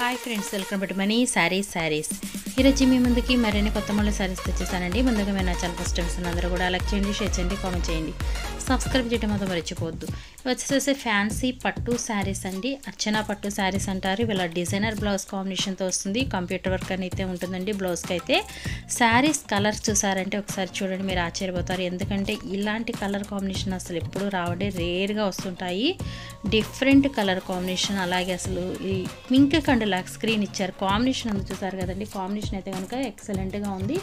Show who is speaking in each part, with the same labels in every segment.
Speaker 1: Hi friends, welcome to money saris. ఈరోజు మీ ముందుకి మరిన్ని కొత్త మళ్ళీ శారీస్ తెచ్చేసానండి. ముందుగా మీరు నా ఛానల్ ఫస్ట్ టైమ్స్ అందరూ కూడా లైక్ చేయండి, షేర్ చేయండి, కామెంట్ చేయండి, సబ్స్క్రైబ్ చేయడం మాత్రం మర్చిపోవద్దు. వచ్చేసేసి ఫ్యాన్సీ పట్టు శారీస్ అండి. అర్చన పట్టు శారీస్ అంటారు. వీళ్ళ డిజైనర్ బ్లౌజ్ కాంబినేషన్తో వస్తుంది. కంప్యూటర్ వర్క్ అని అయితే ఉంటుందండి బ్లౌజ్కి అయితే. శారీస్ కలర్స్ చూసారంటే ఒకసారి చూడండి, మీరు ఆశ్చర్యపోతారు. ఎందుకంటే ఇలాంటి కలర్ కాంబినేషన్ అసలు ఎప్పుడూ రావడే, రేర్గా వస్తుంటాయి. Different colour combination. అలాగే అసలు ఈ పింక్ అండ్ లాక్ స్క్రీన్ ఇచ్చారు. కాంబినేషన్ అందు చూసారు కదండి. కాంబినేషన్ అయితే కనుక ఎక్సలెంట్గా ఉంది.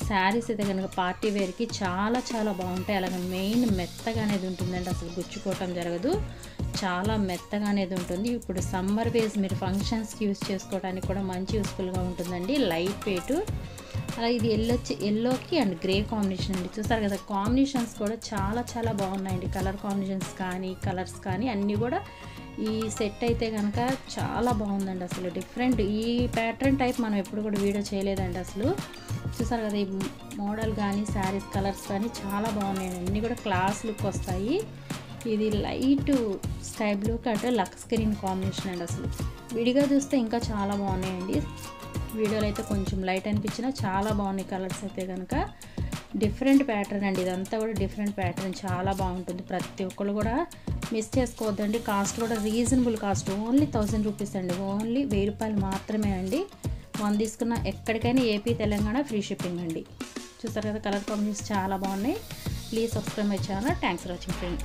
Speaker 1: శారీస్ అయితే కనుక పార్టీ వేర్కి చాలా చాలా బాగుంటాయి. అలాగే మెయిన్ మెత్తగా అనేది ఉంటుందండి, అసలు గుచ్చుకోవటం జరగదు. చాలా మెత్తగా అనేది ఉంటుంది. ఇప్పుడు సమ్మర్ వేస్ మీరు ఫంక్షన్స్కి యూస్ చేసుకోవడానికి కూడా మంచి యూస్ఫుల్గా ఉంటుందండి. Light weight. అలా ఇది ఎల్లోకి అండ్ గ్రే కాంబినేషన్ అండి. చూసారు కదా, కాంబినేషన్స్ కూడా చాలా చాలా బాగున్నాయండి. కలర్ కాంబినేషన్స్ కానీ కలర్స్ కానీ అన్నీ కూడా ఈ సెట్ అయితే కనుక చాలా బాగుందండి. అసలు డిఫరెంట్ ఈ ప్యాటర్న్ టైప్ మనం ఎప్పుడు కూడా వీడియో చేయలేదండి. అసలు చూసారు కదా, ఈ మోడల్ కానీ శారీస్ కలర్స్ కానీ చాలా బాగున్నాయండి. అన్నీ కూడా క్లాస్ లుక్ వస్తాయి. ఇది light sky blue cut luck screen combination అండి. అసలు విడిగా చూస్తే ఇంకా చాలా బాగున్నాయండి. వీడియోలో అయితే కొంచెం లైట్ అనిపించినా చాలా బాగున్నాయి కలర్స్ అయితే కనుక. డిఫరెంట్ ప్యాటర్న్ అండి. ఇదంతా కూడా డిఫరెంట్ ప్యాటర్న్, చాలా బాగుంటుంది. ప్రతి ఒక్కరు కూడా మిస్ చేసుకోవద్దండి. కాస్ట్ కూడా రీజనబుల్ కాస్ట్, ఓన్లీ 1000 రూపీస్ అండి. ఓన్లీ 1000 రూపాయలు మాత్రమే అండి. మనం తీసుకున్న ఎక్కడికైనా ఏపీ తెలంగాణ ఫ్రీ షిప్పింగ్ అండి. చూసారు కదా, కలర్ కాంబినేషన్స్ చాలా బాగున్నాయి. Please subscribe my channel. Thanks for watching friend.